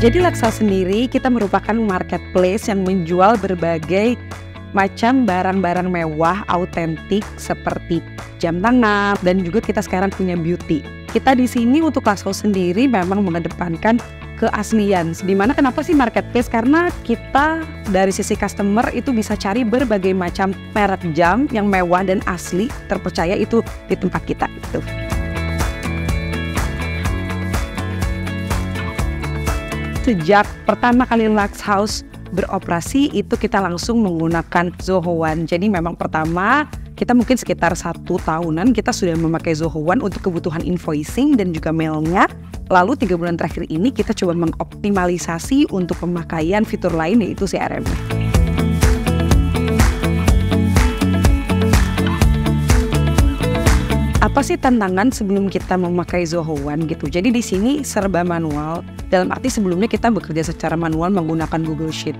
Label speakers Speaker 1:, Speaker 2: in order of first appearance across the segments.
Speaker 1: Jadi Laksa sendiri kita merupakan marketplace yang menjual berbagai macam barang-barang mewah, autentik seperti jam tangan dan juga kita sekarang punya beauty. Kita di sini untuk Laksa sendiri memang mengedepankan keaslian. Dimana kenapa sih marketplace? Karena kita dari sisi customer itu bisa cari berbagai macam merek jam yang mewah dan asli, terpercaya itu di tempat kita itu. Sejak pertama kali Lux House beroperasi itu kita langsung menggunakan Zoho One. Jadi memang pertama kita mungkin sekitar 1 tahunan kita sudah memakai Zoho One untuk kebutuhan invoicing dan juga mailnya. Lalu 3 bulan terakhir ini kita coba mengoptimalisasi untuk pemakaian fitur lain yaitu CRM. Apa sih tantangan sebelum kita memakai Zoho One gitu? Jadi di sini serba manual. Dalam arti sebelumnya kita bekerja secara manual menggunakan Google Sheet.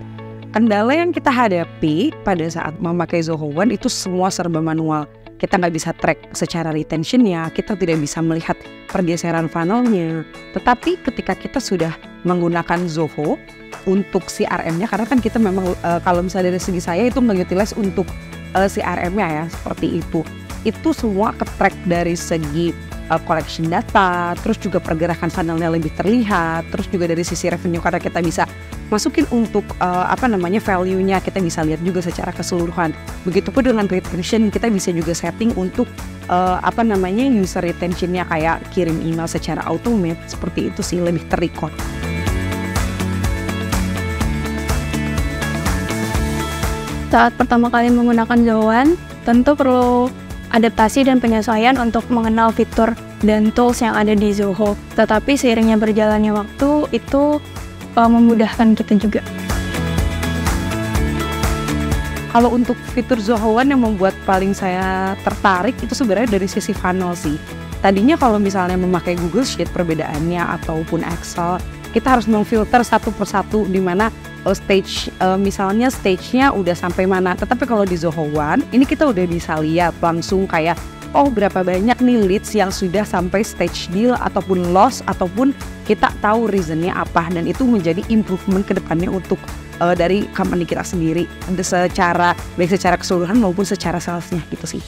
Speaker 1: Kendala yang kita hadapi pada saat memakai Zoho One itu semua serba manual. Kita nggak bisa track secara retentionnya, kita tidak bisa melihat pergeseran funnelnya. Tetapi ketika kita sudah menggunakan Zoho untuk CRM-nya, karena kan kita memang kalau misalnya dari segi saya itu mengutilize untuk CRM-nya ya seperti itu. Itu semua ke-track dari segi collection data, terus juga pergerakan funnelnya lebih terlihat, terus juga dari sisi revenue karena kita bisa masukin untuk value-nya kita bisa lihat juga secara keseluruhan. Begitupun dengan retention kita bisa juga setting untuk user retention-nya kayak kirim email secara automate seperti itu sih lebih terrecord.
Speaker 2: Saat pertama kali menggunakan Zoho One, tentu perlu adaptasi dan penyesuaian untuk mengenal fitur dan tools yang ada di Zoho. Tetapi seiringnya berjalannya waktu itu memudahkan kita juga.
Speaker 1: Kalau untuk fitur Zoho One yang membuat paling saya tertarik itu sebenarnya dari sisi funnel sih. Tadinya kalau misalnya memakai Google Sheet perbedaannya ataupun Excel, kita harus memfilter satu persatu di mana misalnya stage-nya udah sampai mana. Tetapi kalau di Zoho One, ini kita udah bisa lihat langsung kayak berapa banyak nih leads yang sudah sampai stage deal ataupun loss ataupun kita tahu reasonnya apa, dan itu menjadi improvement ke depannya untuk dari company kita sendiri baik secara keseluruhan maupun secara salesnya gitu sih.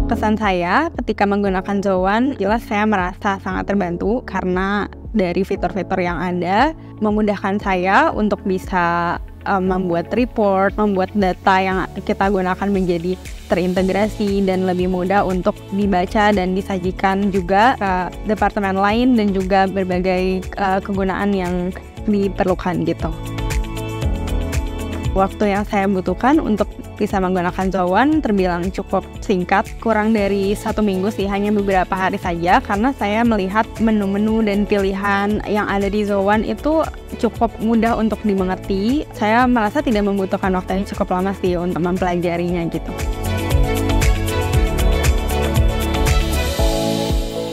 Speaker 2: Pesan saya ketika menggunakan Zoho One, jelas saya merasa sangat terbantu karena dari fitur-fitur yang ada memudahkan saya untuk bisa membuat report, membuat data yang kita gunakan menjadi terintegrasi dan lebih mudah untuk dibaca dan disajikan juga ke departemen lain dan juga berbagai kegunaan yang diperlukan gitu. Waktu yang saya butuhkan untuk bisa menggunakan Zoho One terbilang cukup singkat, kurang dari 1 minggu sih, hanya beberapa hari saja karena saya melihat menu-menu dan pilihan yang ada di Zoho One itu cukup mudah untuk dimengerti. Saya merasa tidak membutuhkan waktu yang cukup lama sih untuk mempelajarinya gitu.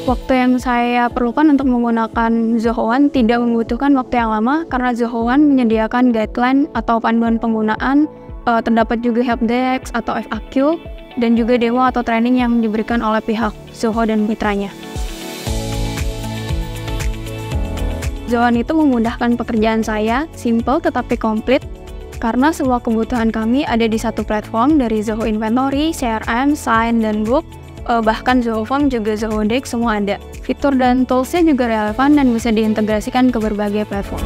Speaker 2: Waktu yang saya perlukan untuk menggunakan Zoho One tidak membutuhkan waktu yang lama karena Zoho One menyediakan guideline atau panduan penggunaan, terdapat juga helpdesk atau FAQ, dan juga demo atau training yang diberikan oleh pihak Zoho dan mitranya. Zoho One itu memudahkan pekerjaan saya, simple tetapi komplit, karena semua kebutuhan kami ada di satu platform dari Zoho Inventory, CRM, Sign, dan Book. Bahkan Zoho Form juga Zoho Deck semua ada. Fitur dan toolsnya juga relevan dan bisa diintegrasikan ke berbagai platform.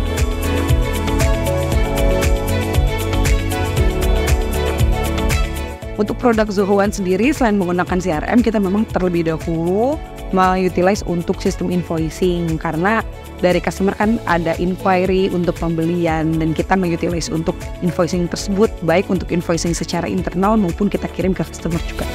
Speaker 1: Untuk produk Zoho One sendiri selain menggunakan CRM, kita memang terlebih dahulu mengutilize untuk sistem invoicing karena dari customer kan ada inquiry untuk pembelian dan kita mengutilize untuk invoicing tersebut baik untuk invoicing secara internal maupun kita kirim ke customer juga.